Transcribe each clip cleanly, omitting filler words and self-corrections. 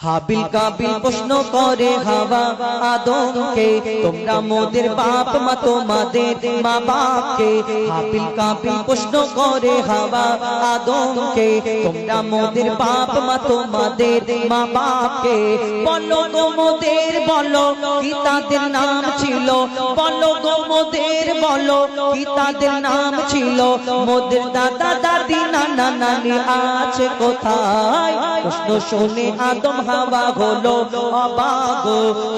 হাবিল কাবিল প্রশ্ন করে হাওয়া আদমকে, তোমরা মোদের বাপ মা তোমাদের মা বাপকে। হাবিল কাবিল প্রশ্ন করে হাওয়া আদমকে, তোমরা মোদের বাপ মা তোমাদের মা বাপকে। বলো গো মোদের বলো কি তাদের নাম ছিল, বলো গো মোদের বলো কি তাদের নাম ছিল। মোদের দাদা দাদি নানা নানি আছে কোথায়? প্রশ্ন শুনে আদম হাওয়া হলো অবাক।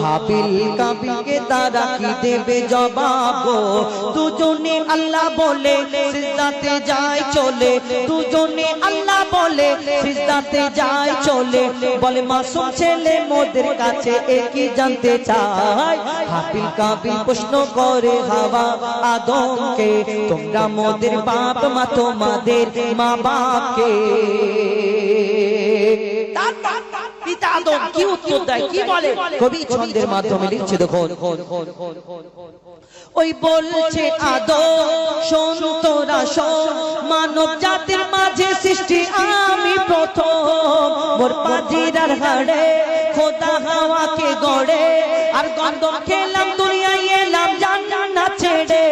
হাবিল কাবিলকে তারা কি দেবে জবাব? দুজনে আল্লাহ বলে সিজদাতে যায় চলে, দুজনে আল্লাহ বলে সিজদাতে যায় চলে। বলে মাসুম ছেলে মোদের কাছে একই জানতে চায়। হাবিল কাবিল প্রশ্ন করে হাওয়া আদমকে, তোমরা মোদের বাপ মা তোমাদের মা বাপকে। পিতা আদম কি উত্তর দেয়, কি বলে? কবি ছন্দের মাধ্যমে লিখছে দেখুন। ওই বলছে আদম শোন তোরা শোন, মানব জাতির মাঝে সৃষ্টি আমি প্রথম। মোর পাজিরার হাড়ে খোদা হাওয়াকে গড়ে, আর গন্ধম খেলাম দুনিয়ায় এলাম জান্নাত ছেড়ে।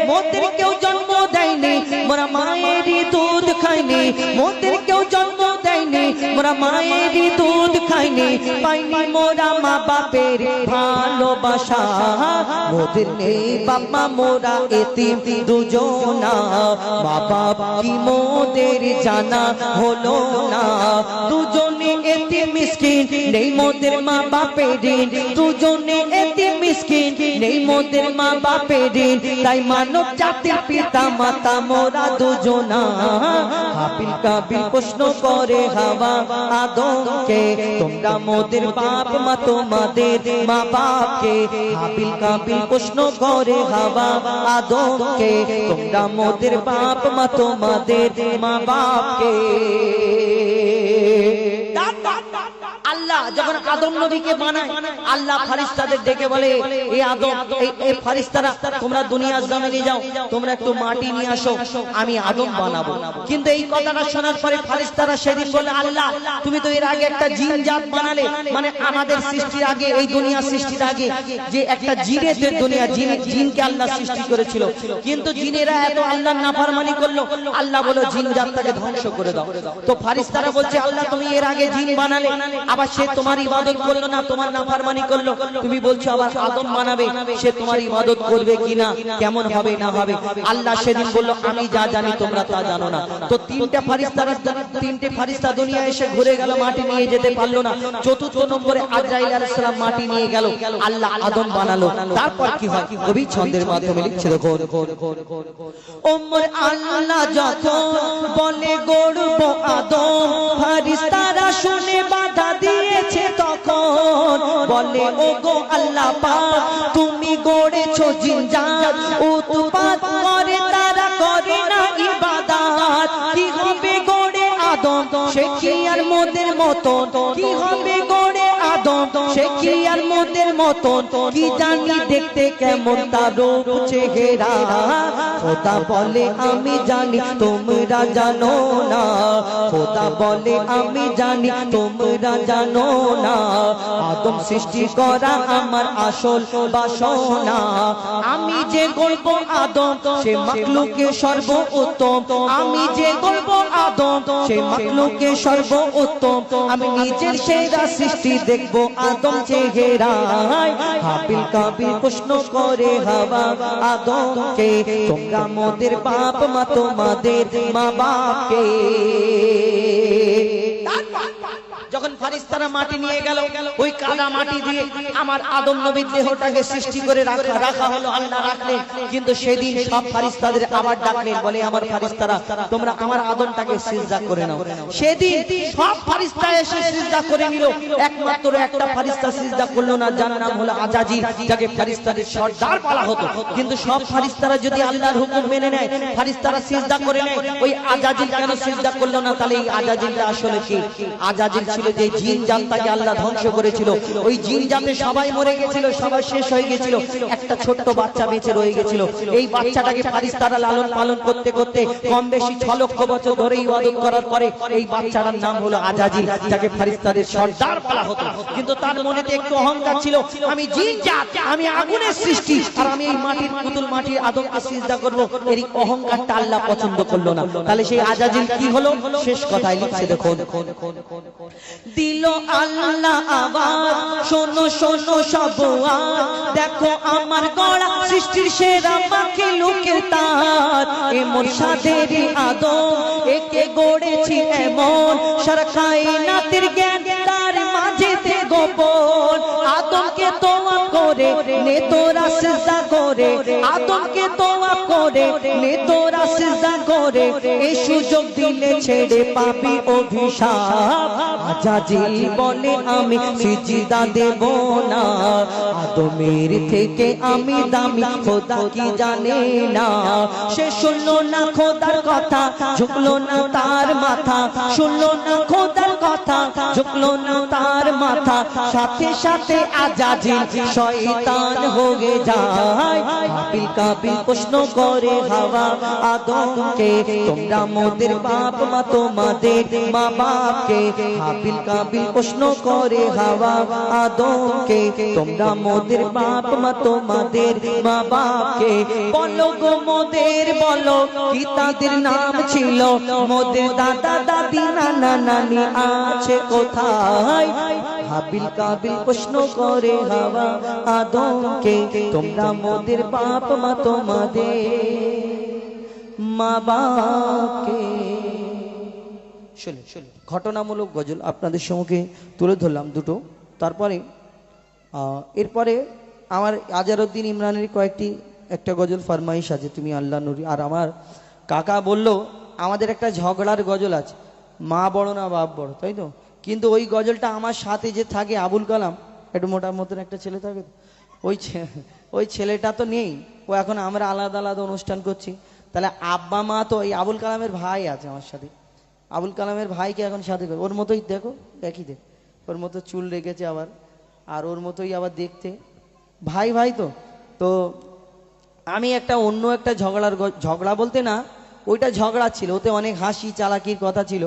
মোদের কেউ জন্ম দেয়নি, মোরা মায়েরই দুধ খাইনি। মোদের কেউ জন্ম দেয়নি, মোরা মায়েরই দুধ খাইনি। পাইনি মোরা মা বাপের ভালোবাসা, মোদের নেই বাবা মোরা এতিম দুজনা। মা বাপ কি মোদের জানা হলো না, দুজনে এতিম মিসকিন নেই মোদের মা বাপের ঋণ। দুজনে এতিম মিসকিন নেই মোদের মা বাপের ঋণ। তাই মানব জাতির পিতা মাতা মোরা দুজনা। হাবিল কাবিল প্রশ্ন করে হাওয়া আদমকে, তোমরা মোদের বাপ মা তোমাদের মা বাপকে। হাবিল কাবিল প্রশ্ন করে হাওয়া আদমকে, তোমরা মোদের বাপ মা তোমাদের মা বাপকে। আল্লাহ যখন আদম নবীকে বানায়, আল্লাহ ফারিস্তাদের ডেকে বলে, এই আদম এই ফারিস্তারা তোমরা দুনিয়ার জমিনে যাও, তোমরা একটু মাটি নিয়ে আসো, আমি আদম বানাবো। কিন্তু এই কথাটা শোনার পরে ফারিস্তারা সেদিন বলে, আল্লাহ তুমি তো এর আগে একটা জিন জাত বানালে, মানে আমাদের সৃষ্টির আগে, এই দুনিয়া সৃষ্টির আগে যে একটা জিনের দুনিয়া, জিনকে আল্লাহ সৃষ্টি করেছিল। কিন্তু জিনেরা এত আল্লাহর নাফরমানি করলো, আল্লাহ বলে জিন জাতটাকে ধ্বংস করে দাও। তো ফারিস্তারা বলছে, আল্লাহ তুমি এর আগে জিন বানালে, আবার সে তোমার ইবাদত করলো না, তোমার নাফরমানি করলো, তুমি বলছো আবার আদম বানাবে, সে তোমার ইবাদত করবে কিনা, কেমন হবে না হবে। আল্লাহ সেদিন বলল, আমি যা জানি তোমরা তা জানো না। তো তিনটে ফারিস্তা দুনিয়া এসে ঘুরে গেল, মাটি নিয়ে যেতে পারলো না। চতুর্থ নম্বরে আজরাইল আলাইহিস সালাম মাটি নিয়ে গেল, আল্লাহ আদম বানালো। তারপর কি হয় কবি ছন্দের মাধ্যমে লিখছে দেখুন। ওমর আল্লাহ যখন বলে গড়ব আদম, ফারিস্তারা শুনে বাধা দিয়েছে তখন। বলে ও গো আল্লাহ পাক তুমি গড়েছো জিন জাত, উৎপাত করে তারা করে না ইবাদত। কি হবে গড়ে আদম সে কি আর মোদের মতন, কি হবে গড়ে আদম সে কি আর মোদের মতন। কি জানি দেখতে কেমন তার রূপ চেহারা, খোদা বলে আমি জানি তোমরা জানো না। খোদা বলে আমি জানি তোমরা জানো না। আদম সৃষ্টি করা আমার আসল বাসনা। আমি যে গল্প আদম সে মাখলুকে সর্বোত্তম। আমি যে গল্প আদম সে মাখলুকে সর্বোত্তম। আমি নিজের সেরা সৃষ্টি দেখবো আদম চেহারায়। হাবিল কাবিল প্রশ্ন করে হাওয়া আদমকে, তোমরা মোদের বাপ মা তোমাদের মা বাপকে। যখন ফারিস্তারা মাটি নিয়ে গেল, ওই কাদা মাটি দিয়ে আমার আদম নবীর দেহটাকে সৃষ্টি করে রাখা হলো, আল্লাহ রাখলেন। কিন্তু সেদিন সব ফারিস্তাদের আবার ডাকলেন, বলে আমার ফারিস্তারা তোমরা আমার আদমটাকে সিজদা করে নাও। সেদিন সব ফারিস্তা এসে সিজদা করে নিল, একমাত্র একটা ফারিস্তা সিজদা করলো না, যার নাম হলো আজাজিল, যাকে ফারিস্তাদের সর্দার বলা হতো। কিন্তু সব ফারিস্তারা যদি আল্লাহর হুকুম মেনে নেয়, ফারিস্তারা সিজদা করে নেয়, ওই আজাজিল কেন সিজদা করলো না? তাহলে এই আজাজিলটা আসলে কি? আজাজিল ছিল যে জিন জাতটাকে আল্লাহ ধ্বংস করেছিল, ওই জিন জাতে সবাই মরে গেছিল, সবাই শেষ হয়ে গেছিল, একটা ছোট্ট বাচ্চা বেঁচে রয়ে গেছিল। এই বাচ্চাটাকে ফারিস্তারা লালন পালন করতে করতে কম বেশি 6 লক্ষ বছর ধরে ইবাদত করার পরে এই বাচ্চাটার নাম হলো আজাজিল, যাকে ফারিস্তাদের সর্দার বলা হতো। কিন্তু তার মনেতে একটু অহংকার ছিল, আমি জিন জাত, আমি আগুনের সৃষ্টি, আর আমি এই মাটির পুতুল মাটির আদমকে সিজদা করব। এই অহংকারটা আল্লাহ পছন্দ করলো না। তাহলে সেই আজাজিল কি হলো? শেষ কথায় লিখছে দেখুন, দিল আল্লাহ আওয়াজ, শোনো শোনো সব দেখো আমার গড়া সৃষ্টির সেরা পাখি লোকের তার, এ মুর্শিদেরই আদম, একে গড়েছি এমন, সারা কায়নাতের জ্ঞান তার মাঝেতে গোপন। আদমকে তোয়া করে নে তোরা সিজদা করে, আদমকে তোয়া করে নে তোরা সিজদা করে, এই সুযোগ দিলে ছেড়ে পাবি অভিশাপ। আজাজিল বলে আমি সিজদা দেব না, আদমের থেকে আমি দামি, খোদা কি জানে না। সে শুনলো না খোদার কথা, ঝুঁকলো না তার মাথা, শুনলো না খোদার কথা, ঝুঁকলো না তার মাথা, সাথে সাথে আজাজিল শয়তান হয়ে যায়। হাবিল কাবিল প্রশ্ন করে হাওয়া আদমকে, তোমরা মোদের বাপ মা তোমাদের মা বাপকে। হাবিল কাবিল প্রশ্ন করে হাওয়া আদমকে, তোমরা মোদের বাপ মা তোমাদের মা বাপকে। বলো গো মোদের, বলো কি তাদের নাম ছিল, মোদের দাদা দাদি নানা নানি আছে কোথায়? হাবিল কাবিল প্রশ্ন করে হাওয়া আদমকে, তোমরা মোদের বাপ মা তোমাদের মা বাপকে। শুনুন, ঘটনামূলক গজল আপনাদের সম্মুখে তুলে ধরলাম দুটো। তারপরে এরপরে আমার আজারউদ্দিন ইমরানের কয়েকটি একটা গজল ফরমাইশ আছে, তুমি আল্লাহ নুরি। আর আমার কাকা বলল আমাদের একটা ঝগড়ার গজল আছে, মা বড় না বাপ বড়, তাই তো? কিন্তু ওই গজলটা আমার সাথে যে থাকে আবুল কালাম, একটু মোটার মতন একটা ছেলে থাকে, ওই ছেলেটা তো নেই, ও এখন আমরা আলাদা আলাদা অনুষ্ঠান করছি। তাহলে আব্বা মা তো, এই আবুল কালামের ভাই আছে আমার সাথে, আবুল কালামের ভাইকে এখন সাথে ওর মতোই দেখো, একই দেখ, ওর মতো চুল রেখেছে আবার, আর ওর মতোই আবার দেখতে, ভাই ভাই তো। তো আমি একটা অন্য একটা ঝগড়া বলতে না, ওইটা ঝগড়া ছিল, ওতে অনেক হাসি চালাকির কথা ছিল।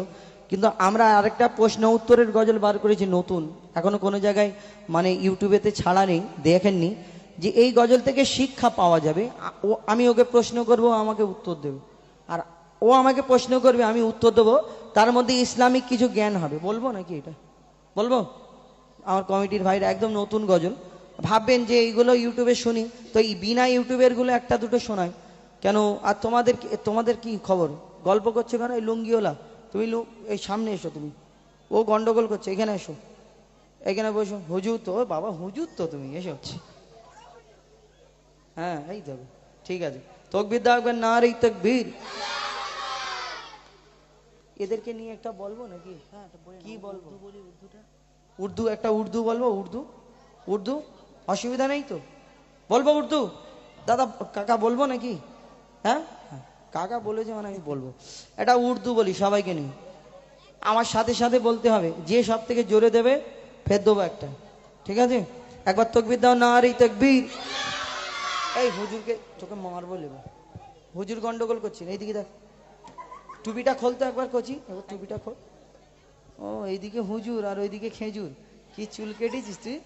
কিন্তু আমরা আরেকটা প্রশ্ন উত্তরের গজল বার করেছি নতুন, এখনো কোনো জায়গায় মানে ইউটিউবেতে ছাড়া নেই, দেখেননি, যে এই গজল থেকে শিক্ষা পাওয়া যাবে। আমি ওকে প্রশ্ন করব, আমাকে উত্তর দেবে, আর ও আমাকে প্রশ্ন করবে, আমি উত্তর দেবো, তার মধ্যে ইসলামিক কিছু জ্ঞান হবে। বলবো নাকি এটা? বলবো? আমার কমিটির ভাইরা একদম নতুন গজল, ভাববেন যে এইগুলো ইউটিউবে শুনি, তো এই বিনা ইউটিউবের গুলো একটা দুটো শোনায় কেন? আর তোমাদের কি খবর? গল্প করছে কেন? এই লুঙ্গিওলা, তুমি এই সামনে এসো, তুমি, ও গন্ডগোল করছে, এখানে এসো, এখানে বসো। হুজুর তো, বাবা হুজুর তো, তুমি এসো। হ্যাঁ এই তো, ঠিক আছে, তকবীর দাও, নারে তাকবীর। এদেরকে নিয়ে একটা বলবো নাকি? কি বলবো? উর্দু, একটা উর্দু বলবো, উর্দু অসুবিধা নেই তো? বলবো উর্দু? দাদা কাকা বলবো নাকি? হ্যাঁ কাকা বলেছে মানে আমি বলবো। এটা উর্দু বলি সবাইকে নিয়ে, আমার সাথে সাথে বলতে হবে, যে সব থেকে জোরে দেবে ফের দেবো একটা, ঠিক আছে? একবার তাকবীর দাও, নারে তাকবীর। এই হুজুরকে তোকে মারবো, লেবা হুজুর গন্ডগোল করছি, এইদিকে দেখ, টুপিটা খোলতো একবার কচি, এবার টুপিটা খোল। ও এইদিকে হুজুর আর ওইদিকে খেজুর, কি চুল কেটেছিস তুই?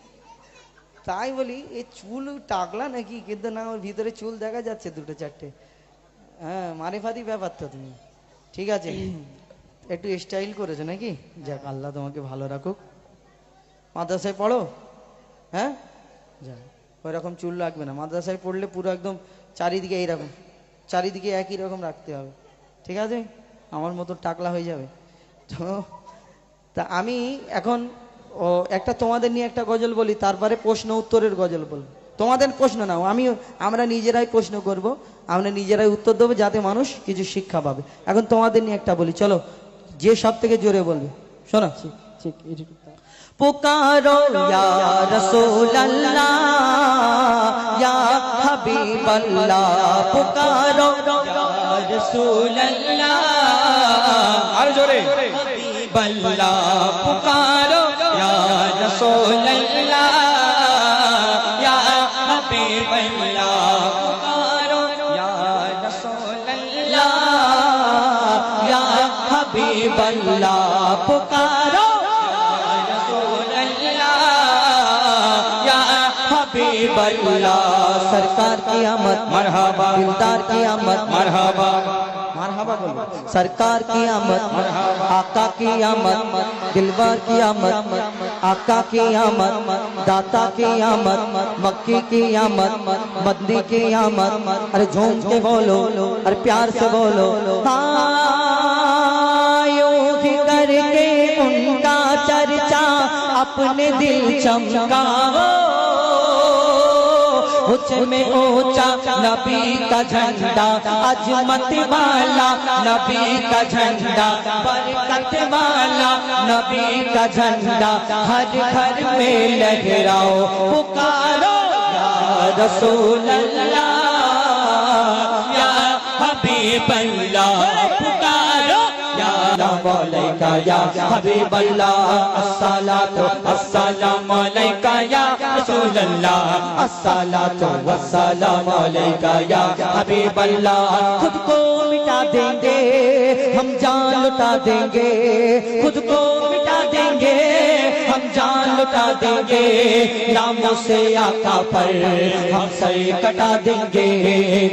তাই বলি এই চুল টাকলা নাকি? কিন্তু না, ওর ভিতরে চুল দেখা যাচ্ছে দুটো চারটে। হ্যাঁ মারেফাতি ব্যাপার তো তুমি, ঠিক আছে, একটু স্টাইল করেছো নাকি? যাক, আল্লাহ তোমাকে ভালো রাখুক। মাদ্রাসায় পড়ো? হ্যাঁ যাক, ওই রকম চুল রাখবে না, মাদ্রাসায় পড়লে পুরো একদম চারিদিকে এইরকম, চারিদিকে একই রকম রাখতে হবে, ঠিক আছে? আমার মতো টাকলা হয়ে যাবে তো। তা আমি এখন একটা তোমাদের নিয়ে একটা গজল বলি, তারপরে প্রশ্ন উত্তরের গজল বলবো। তোমাদের প্রশ্ন নাও, আমরা নিজেরাই প্রশ্ন করব, আমরা নিজেরাই উত্তর দেবো, যাতে মানুষ কিছু শিক্ষা পাবে। এখন তোমাদের নিয়ে একটা বলি, চলো, যে সব থেকে জোরে বলবে, শোনো। ঠিক পুকারো ইয়া রাসূলুল্লাহ ইয়া হাবিবাল্লাহ, পুকারো ইয়া রাসূলুল্লাহ, আর জোরে, হাবিবাল্লাহ পুকারো रसूल अल्लाह या हबीब अल्लाह पुकारो या रसूल अल्लाह या हबीब अल्लाह पुकारो या रसूल अल्लाह या हबीब अल्लाह सरकार की आमद मरहबा दिलदार की आमद मरहबा मरहबा बोलो सरकार की आमद आका की आमद दिलवर की आमद आका की आमद दाता की आमद मक्की की आमद मदनी की आमद अरे झूम के बोलो अरे प्यार से बोलो हाँ यूं ही करके उनका चर्चा अपने दिल चमकाओ उच्च में ऊंचा नबी का झंडा अजमत वाला नबी का झंडा बरकत वाला नबी का झंडा हर घर में लहराओ पुकारो या रसूल अल्लाह या हबीब अल्लाह पुकारो अलैका या हबीब अल्लाह अस्सलातु अस्सलामु अलैका या रसूल अल्लाह अस्सलातु वस्सलामु अलैका या हबीब अल्लाह खुद को मिटा देंगे हम जान लुटा देंगे खुद को मिटा देंगे हम जान लुटा देंगे नामों से आका पर हम सर कटा देंगे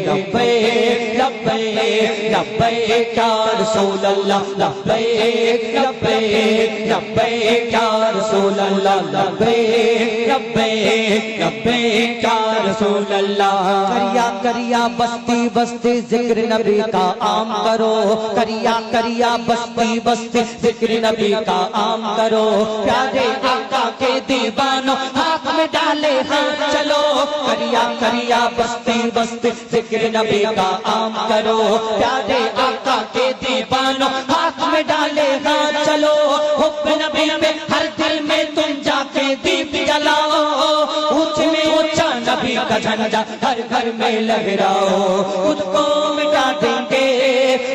लब्बैक लब्बैक लब्बैक या रसूल अल्लाह लब्बैक लब्बैक लब्बैक या रसूल अल्लाह लब्बैक लब्बैक लब्बैक या रसूल अल्लाह करिया करिया बस्ती बस्ती जिक्र नबी का आम करो करिया करिया बस्ती बस्ती जिक्र नबी का आम करो प्यारे आका के दीवानों हाथ में डाले हाथ चलो करिया करिया बस्ती बस्ती जिक्र नबी का आम करो प्यारे आका के दीवानों हाथ में डाले हाथ चलो हुब्ब नबी पे हर दिल में तुम जाके दीप जलाओ ऊंचे में ऊंचा नबी का झंडा हर घर में लहराओ खुद को मिटा देंगे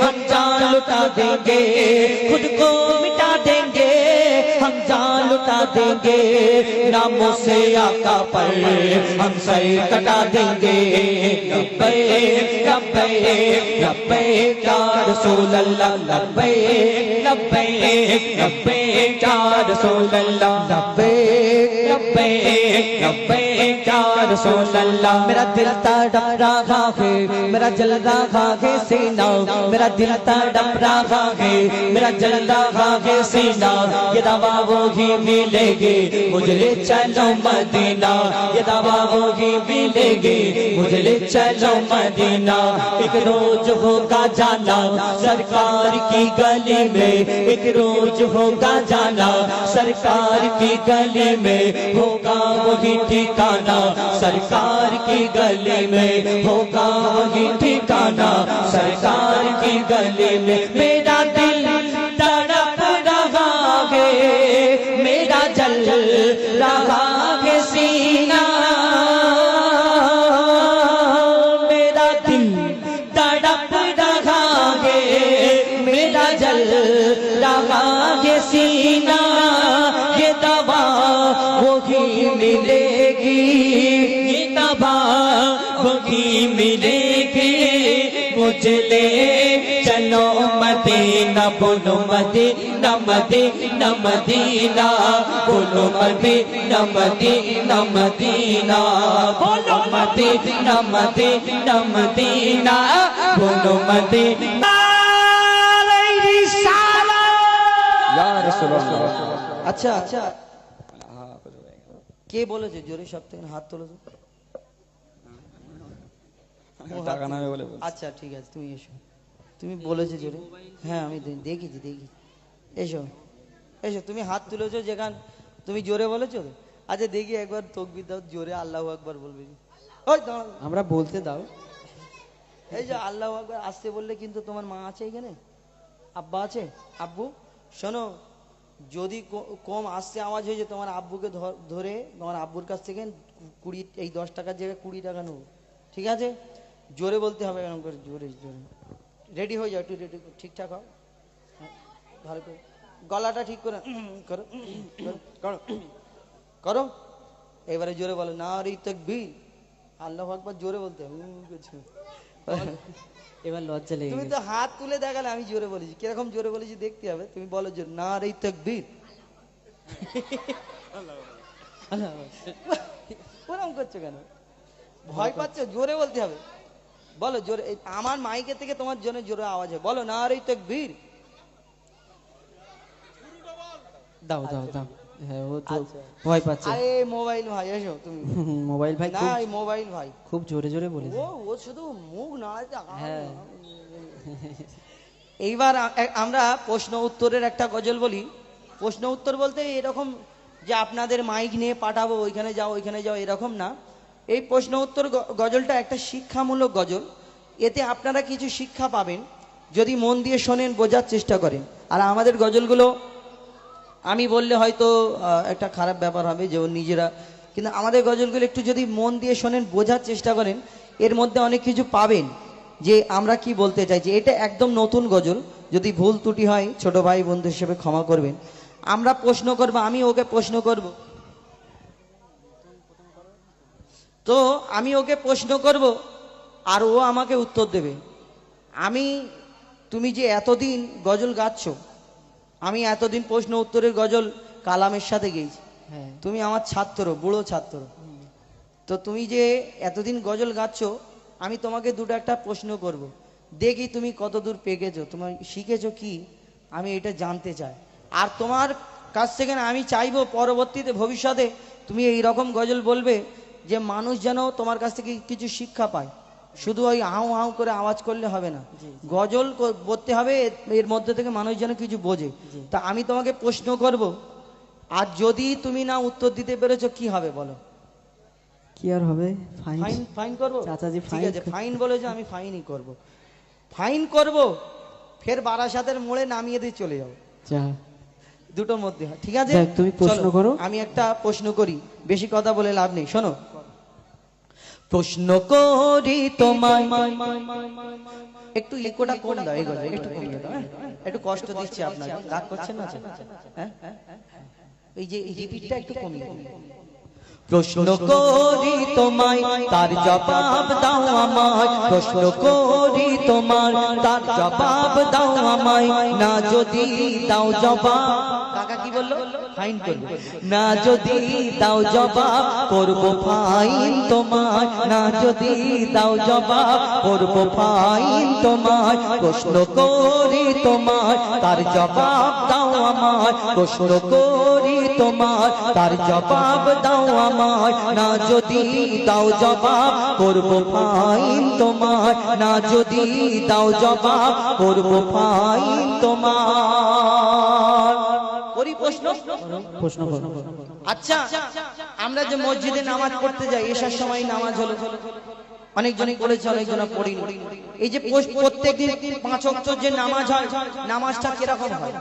हम जान लुटा देंगे खुद को मिटा देंगे हम जान लुटा देंगे नामों से आका पर हम सर कटा देंगे लब्बैक लब्बैक लब्बैक या रसूल अल्लाह लब्बैक लब्बैक लब्बैक या रसूल अल्लाह लब्बैक लब्बैक लब्बैक या रसूल अल्लाह मेरा दिल तड़प रहा है मेरा जल रहा है सीना मेरा दिल तड़प रहा है मेरा जल रहा है सीना ये दवा वो ही मिलेगी मुझे ले चलो मदीना ये दवा वो ही मिलेगी मुझे ले चलो मदीना एक रोज होगा जाना सरकार की गली में एक रोज होगा जाना सरकार की गली में होगा वही ठिकाना सरकार की गली में होगा वही ठिकाना सरकार की गली में मेरा दिल तड़प रहा है मेरा जल रहा है सीना मेरा दिल तड़प रहा है मेरा जल रहा है सीना ये दवा वही मिलेगी ये दवा वही मिलेगी मुझे ले चलो मदीना बोलो मदीना मदीना मदीना बोलो मदीना मदीना मदीना बोलो मदीना मदीना मदीना बोलो मदीना या रसूलुल्लाह अच्छा अच्छा কে বলেছে জোরে সব থেকে হাত তোলো তো টাকা নামে বলে আচ্ছা ঠিক আছে তুমি এসো তুমি বলেছো জোরে হ্যাঁ আমি দেখেছি এসো এসো তুমি হাত তুলেছো যেখান তুমি জোরে বলেছো তো আচ্ছা দেখি একবার তাকবীর দাও জোরে আল্লাহু আকবার বলবে ওই আমরা বলতে দাও এই যে আল্লাহু আকবার আসতে বললে কিন্তু তোমার মা আছে এখানে আব্বা আছে আব্বু শোনো যদি কম আসছে আওয়াজ হয়েছে তোমার আব্বুকে ধরে তোমার আব্বুর কাছ থেকে 20 এই 10 টাকার জায়গায় 20 টাকা নেব ঠিক আছে জোরে বলতে হবে এরকম করে জোরে জোরে রেডি হয়ে যাও একটু রেডি ঠিকঠাক হও ভালো করে গলাটা ঠিক করে করো করো করো। এবারে জোরে বলো নারে তাকবীর। আল্লাহু আকবার জোরে বলতে হবে। এবার লজ্জা লেগে তুমি তো হাত তুলে দেখালে, আমি জোরে বলেছি, কিরকম জোরে বলেছি দেখতে হবে। তুমি বলো জোরে নারে তাকবীর। ওরকম করছো কেন? ভয় পাচ্ছ? জোরে বলতে হবে। বলো জোরে, আমার মাইকে থেকে তোমার জন্য জোরে আওয়াজ হয়। বলো নারে তাকবীর। দাও দাও দাও। হ্যাঁ, ও তো ভয় পাচ্ছে। আরে মোবাইল ভাই এসো তুমি। মোবাইল ভাই না এই মোবাইল ভাই খুব জোরে জোরে বলে। ও শুধু মুখ নাড়াচ্ছে। হ্যাঁ। এইবার আমরা প্রশ্ন উত্তরের একটা গজল বলি। প্রশ্ন উত্তর বলতে এরকম যে আপনাদের মাইক নিয়ে পাঠাবো ওইখানে যাও ওইখানে যাও এরকম না। এই প্রশ্ন উত্তর গজলটা একটা শিক্ষামূলক গজল। এতে আপনারা কিছু শিক্ষা পাবেন যদি মন দিয়ে শোনেন, বোঝার চেষ্টা করেন। আর আমাদের গজলগুলো আমি বললে হয়তো একটা খারাপ ব্যাপার হবে যে ও নিজেরা, কিন্তু আমাদের গজলগুলো একটু যদি মন দিয়ে শোনেন, বোঝার চেষ্টা করেন, এর মধ্যে অনেক কিছু পাবেন যে আমরা কি বলতে চাইছি। এটা একদম নতুন গজল, যদি ভুল ত্রুটি হয় ছোট ভাই বন্ধু হিসেবে ক্ষমা করবেন। আমরা প্রশ্ন করব, আমি ওকে প্রশ্ন করব, তো আমি ওকে প্রশ্ন করব আর ও আমাকে উত্তর দেবে। তুমি যে এতদিন গজল গাচ্ছ, আমি এতদিন প্রশ্ন উত্তরের গজল কালামের সাথে গেয়েছি। তুমি আমার ছাত্র, বুড়ো ছাত্র, তো তুমি যে এতদিন গজল গাচ্ছ, আমি তোমাকে দুটো একটা প্রশ্ন করব, দেখি তুমি কত দূর পেকেছো, তোমার শিখেছো কি, আমি এটা জানতে চাই। আর তোমার কাছ থেকে না আমি চাইবো পরবর্তীতে ভবিষ্যতে তুমি এই রকম গজল বলবে যে মানুষ যেন তোমার কাছ থেকে কিছু শিক্ষা পায়। শুধু ওই হাউ হাউ করে আওয়াজ করলে হবে না, গজল বলতে হবে, এর মধ্যে থেকে মানুষ যেন কিছু বোঝে। তা আমি তোমাকে প্রশ্ন করব, আর যদি তুমি না উত্তর দিতে পেরেছো কি হবে বলো? কি আর হবে? ফাইন। ফাইন করবো চাচাজি, ঠিক আছে, ফাইন বলেছে, আমি ফাইনই করব। ফাইন করব, ফের বারাসাতের মোড়ে নামিয়ে দিয়ে চলে যাবো, দুটোর মধ্যে হয়, ঠিক আছে? তুমি প্রশ্ন করো। আমি একটা প্রশ্ন করি, বেশি কথা বলে লাভ নেই, শোনো। প্রশ্ন করি তোমায়, একটু ইকোটা কম দাও, এই গজল একটু কমিয়ে দাও, একটু কষ্ট দিচ্ছি আপনাকে, রাগ করছেন না? হ্যাঁ, এই যে রিপিটটা একটু কমিয়ে দাও। প্রশ্ন করি তোমায়, তার জবাব দাও আমায়। প্রশ্ন করি তোমায়, তার জবাব দাও আমায়। না যদি দাও জবাব, কাকা কি বললো? ফাইন করবো। না যদি দাও জবাব, করবো ফাইন তোমায়। না যদি দাও জবাব, করবো ফাইন তোমায়। প্রশ্ন করি তোমায়, তার জবাব দাও আমায়। প্রশ্ন করি তোমায়, তার জবাব দাও আমায়। না যদি দাও জবাব, করবো ফাইন তোমায়। না যদি দাও জবাব, করবো ফাইন তোমায়। প্রশ্ন করো। আচ্ছা, আমরা যে মসজিদে নামাজ পড়তে যাই, এসার সময় নামাজ হলো, অনেকজনই পড়েছে অনেকজন পড়িনি। এই যে প্রত্যেকদিন 5 ওয়াক্ত যে নামাজ হয়, নামাজটা কিরকম হয়?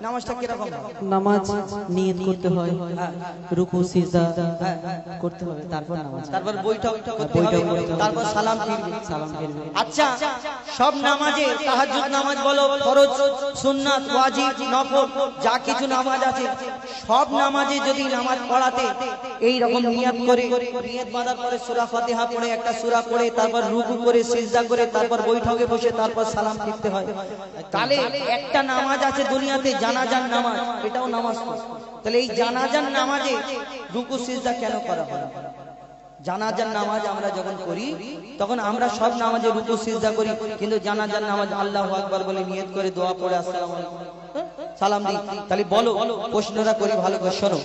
নামাজটা কিরকম হয়? নামাজ নিয়ত করতে হয়, রুকু সিজদা করতে হবে, তারপর নামাজ, তারপর বৈঠক করতে হবে, তারপর সালাম ফিরবে। আচ্ছা, সব নামাজে তাহাজ্জুদ নামাজ বলো, ফরজ, সুন্নাত, ওয়াজিব, নফল, যা কিছু নামাজ আছে, সব নামাজে যদি নামাজ পড়াতে এই রকম নিয়ত করে, নিয়ত বাঁধার পরে সূরা ফাতিহা পড়ে, একটা সূরা পড়ে, তারপর রুকু করে, সিজদা করে, তারপর বৈঠকে বসে, তারপর সালাম ফিরতে হয়, তাহলে একটা নামাজ আছে দুনিয়াতে জানাজার নামাজ, এটাও নামাজ। তাহলে এই জানাজার নামাজে রুকু সিজদা কেন করা হয়? জানাজার নামাজ আমরা যখন করি তখন আমরা সব নামাজে রুকু সিজদা করি, কিন্তু জানাজার নামাজ আল্লাহু আকবার বলে নিয়ত করে দোয়া পড়ে আসসালামু আলাইকুম সালাম দিই। তাহলে বলো, প্রশ্নটা করি ভালো করে শোনো।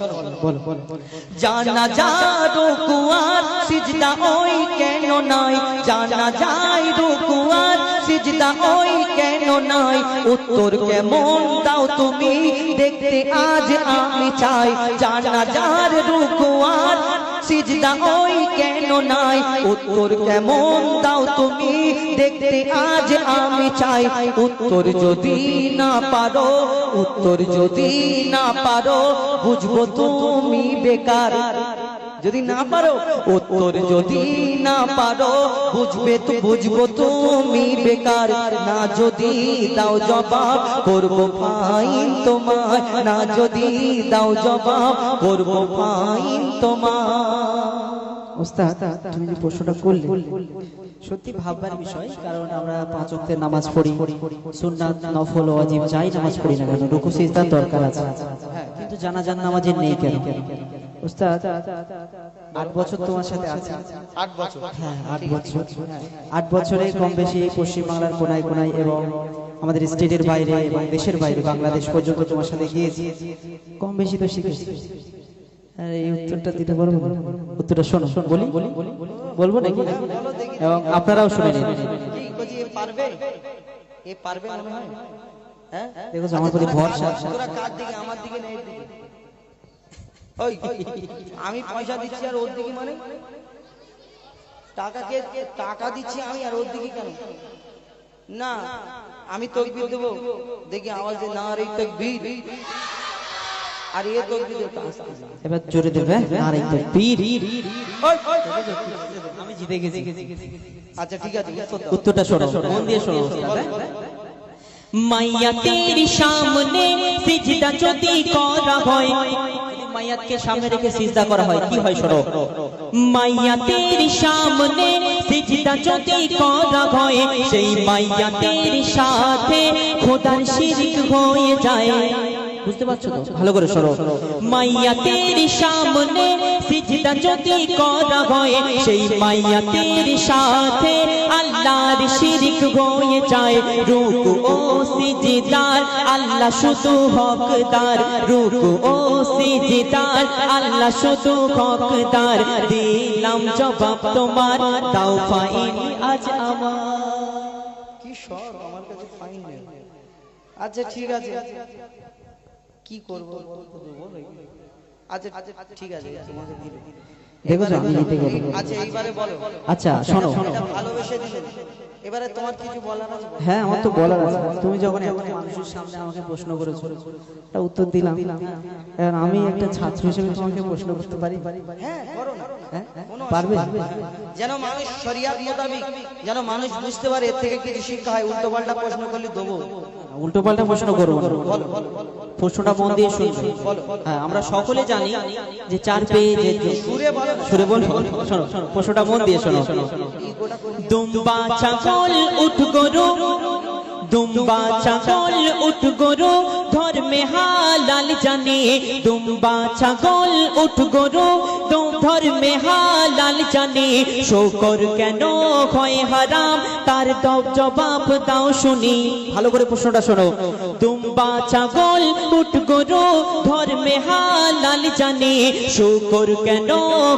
জানাজা রুকু আর সিজদা ওই কেন নাই? জানাজায় রুকু আর সিজদা ওই কেন নাই? উত্তর কেমন দাও তুমি, দেখতে আজ আমি চাই। জানাজার রুকু আর সিজদা ওই কেন নাই? উত্তর কেমন দাও তুমি, দেখতে আজ আমি চাই। উত্তর যদি না পারো, উত্তর যদি না পারো, বুঝবো তুমি বেকার। যদি না পারো উত্তর যদি না পারো বুঝবে তো বুঝবো তুমি বেকার না যদি দাও জবাব করবো ফাইন তোমার না যদি দাও জবাব করবো ফাইন তোমার ওস্তাদ তুমি যে প্রশ্নটা করলে সত্যি ভাববার বিষয়, কারণ আমরা 5 ওয়াক্তের নামাজ পড়ি, সুন্নাত নফল ওয়াজিব যাই নামাজ পড়ি না কেন রুকু সিজদার দরকার আছে, কিন্তু জানাজার নামাজের নেই কেন? ওস্তাদ 8 বছর তোমার সাথে আছি। 8 বছর? হ্যাঁ 8 বছর। 8 বছরে কম বেশি পশ্চিম বাংলার কোনায় কোনায় এবং আমাদের স্টেটের বাইরে এবং দেশের বাইরে বাংলাদেশ পর্যন্ত তোমার সাথে গিয়েছি, কম বেশি তো শিখেছি। এই উত্তরটা দিতে পারবো? উত্তরটা শোনো, বলি বলবো নাকি? এবং আপনারাও শুনে নিন। দেখো আমার প্রতি ভরসা। আমি পয়সা দিচ্ছি আর ওর দিকে মানে টাকা দিচ্ছি আমি আর ওর দিকে কেন? না আমি তকবীর দেবো, দেখি আওয়াজ দিয়ে না রে তাকবীর, আর এ তকবীর দেবো এবার জোরে দেবে আর এই তাকবীর। আমি জিতে গেছি। আচ্ছা ঠিক আছে, উত্তরটা শোনো, মন দিয়ে শোনো। মাইয়া তেরি সামনে সিজদা যদি করা হয়, মাইয়াতকে সামনে রেখে সিজদা করা হয় কি হয় শোনো। মাইয়া তেরি সামনে সিজদা যদি করা হয়, সেই মাইয়া তেরি সাথে খোদার শিরক হয়ে যায়। বুঝতে পারছো তো? ভালো করে শোনো। মাইয়া তেরি সামনে সিজদা যদি করা হয়, সেই মাইয়া তেরি সাথে আল্লাহর শিরক হয়ে যায়। রুকু ও সিজদার আল্লাহ শুধু হকদার, রুকু ও সিজদার আল্লাহ শুধু হকদার। দিলাম জবাব তোমার, দাও ফাইন আজ আমার। কি শখ, আমার কাছে ফাইন নেই। আচ্ছা ঠিক আছে, কি করব? আচ্ছা ঠিক আছে, তোমাকে দিলে দেখো আমি জিতে গেল। আচ্ছা এইবারে বলো। আচ্ছা শোনো, এটা ভালোবেসে দিলে, এবারে তোমার কিছু বলার আছে? হ্যাঁ আমার তো বলার আছে। তুমি যখন এত মানুষের সামনে আমাকে প্রশ্ন করেছো, একটা উত্তর দিলাম, এখন আমি একটা ছাত্র হিসেবে তোমাকে প্রশ্ন করতে পারি? হ্যাঁ করো না। হ্যাঁ পারবে? যেন মানুষ শরিয়াত মোতাবেক যেন মানুষ বুঝতে পারে, এর থেকে কিছু শিক্ষা হয়। উল্টো পাল্টা প্রশ্ন করলে দেবো? উল্টো পাল্টা প্রশ্ন করবো না, প্রশ্নটা মন দিয়ে শুনবে। হ্যাঁ আমরা সকলে জানি যে 4 পেয়ে সুরে বল। শোনো প্রশ্নটা মন দিয়ে শোনো। দুম্বা ছাগল উঠ গরু, দুম্বা ছাগল উঠ গরু ধর্মে হালাল জানে। দুম্বা ছাগল উঠ গরু ধর্মে হালাল জানে। শুকর কেন হয় হারাম, তার জবাব দাও শুনি। ভালো করে প্রশ্নটা শোনো। দুম্বা ছাগল উঠ গরু ধর্মে হালাল জানে। শুকর কেন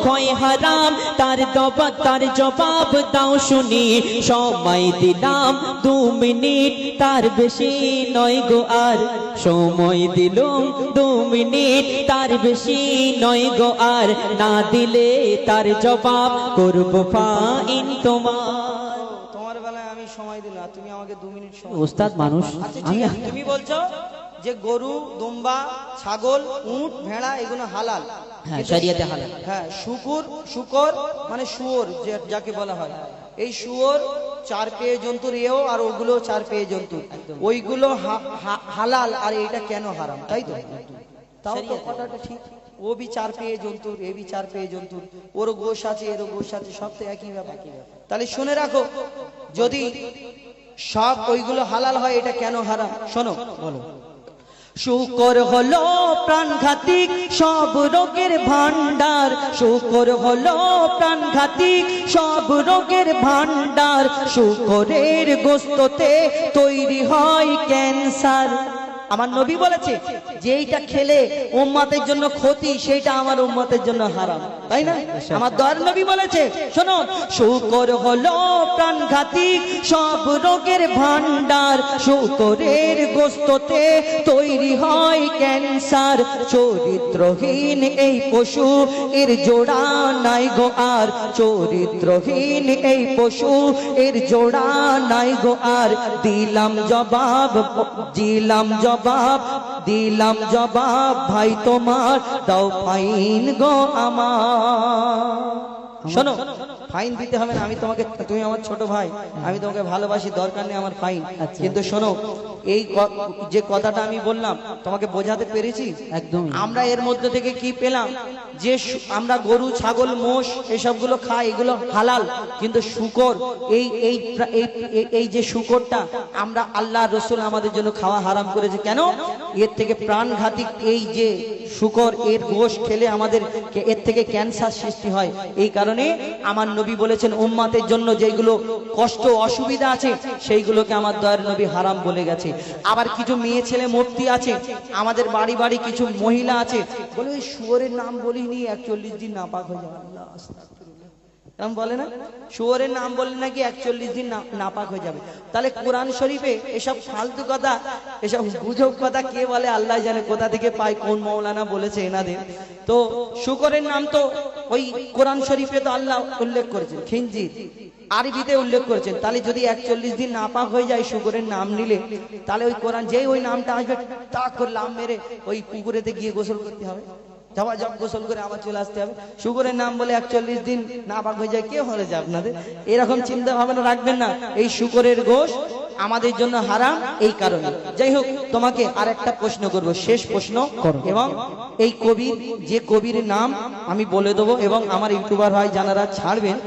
হয় হারাম, তার জবাব দাও শুনি। সময় দিলাম 2 মিনিট, তার বেশি নয় গো আর। সময় দিলাম 2 মিনিট, তার বেশি নয় গো আর। না দিলে তার জবাব করব ফাইন তোমার। তোমার বেলায় আমি সময় দিলাম, তুমি আমাকে 2 মিনিট সময়। ওস্তাদ মানুষ আমি। তুমি বলছো যে গরু, দুম্বা, ছাগল, উট, ভেড়া এগুলো হালাল। হ্যাঁ শরিয়াতে হালাল। হ্যাঁ শুকর মানে শুয়োর যাকে বলা হয়, এই শুয়োর 4 পেয়ে জন্তুর এও, আর ওগুলো 4 পেয়ে জন্তু, ওইগুলো হালাল, আর এটা কেন হারাম? তাই তো? তাও তো কথাটা ঠিক। ও বি 4 পেয়ে জন্তুর, এ বি 4 পেয়ে জন্তুর, ওরও গোশ আছে এরও গোশ আছে, সব তো একই ব্যাপার। তাহলে শুনে রাখো, যদি সব ওইগুলো হালাল হয়, এটা কেন হারাম? শোনো বলো। শুকর হলো প্রাণঘাতিক সব রোগের ভান্ডার, শুকর হলো প্রাণঘাতিক সব রোগের ভান্ডার। শুকরের গোশতে তৈরি হয় ক্যান্সার। আমার নবী বলেছে যে এইটা খেলে উম্মতের জন্য ক্ষতি, সেইটা আমার উম্মতের জন্য হারাম, তাই না? আমার দয়ার নবী বলেছে, শোনো, শুকর হলো প্রাণঘাতিক সব রোগের ভান্ডার। শুকরের গোশতে তৈরি হয় ক্যান্সার। চরিত্রহীন এই পশু এর জোড়া নাই গো আর। চরিত্রহীন এই পশু এর জোড়া নাই গো আর। দিলাম জবাব দিলাম জবাব ভাই তোমার, দাও ফাইন গো আমার। শোনো, ফাইন দিতে হবে না, আমি তোমাকে, তুমি আমার ছোট ভাই, আমি তোমাকে ভালোবাসি, দরকার নেই আমার ফাইন। আচ্ছা। কিন্তু শোনো, এই যে কথাটা আমি বললাম তোমাকে বোঝাতে পেরেছি? একদম। আমরা এর মধ্যে থেকে কি পেলাম, যে আমরা গরু ছাগল মোষ এসবগুলো খাই, এগুলো হালাল, কিন্তু শুকর, এই এই এই যে শুকরটা আমরা, আল্লাহ রসুল আমাদের জন্য খাওয়া হারাম করেছে। কেন? এর থেকে প্রাণঘাতী এই যে শুকর, এর গোশ খেলে আমাদের এর থেকে ক্যান্সার সৃষ্টি হয়। এই কারণে আমার নবী বলেছেন উম্মাতের জন্য যেগুলো কষ্ট অসুবিধা আছে সেইগুলোকে আমার দয়ার নবী হারাম বলে গেছে। আবার কিছু মেয়ে ছেলে মূর্তি আছে, আমাদের বাড়ি বাড়ি কিছু মহিলা আছে, বলে ওই শুয়োরের নাম বলিনি 41 দিন নাপাক হয়ে যাবে। আল্লাহ আস্তাগফিরুল্লাহ, এরকম বলে না, শুয়োরের নাম বললে নাকি 41 দিন নাপাক হয়ে যাবে। তাহলে কোরআন শরীফে এসব ফালতু কথা, এসব গুজব কথা কে বলে আল্লাহ জানে, কোথা থেকে পায়, কোন মৌলানা বলেছে এনাদের। তো শুকরের নাম তো ওই কোরআন শরীফে তো আল্লাহ উল্লেখ করেছেন, খিনজির আরবিতে উল্লেখ করেছেন। তাহলে যদি 41 দিন নাপাক হয়ে যায় শুকরের নাম নিলে, তাহলে ওই কোরআন যেই ওই নামটা আসবে তাক করে লাম মেরে ওই পুকুরেতে গিয়ে গোসল করতে হবে, যাওয়া জব গোসল করে আবার চলে আসতে হবে। শুকরের নাম বলে 41 দিন নাপাক হয়ে যায়, কে বলেছে আপনাদের? এরকম চিন্তা ভাবনা রাখবেন না। এই শুকরের গোশ আমাদের জন্য হারাম এই কারণে। যাই হোক, তোমাকে আর একটা প্রশ্ন করব, শেষ প্রশ্ন, এবং এই কবির, যে কবির নাম আমি বলে দেবো, এবং আমার ইউটিউবার ভাই জানারা ছাড়বেন,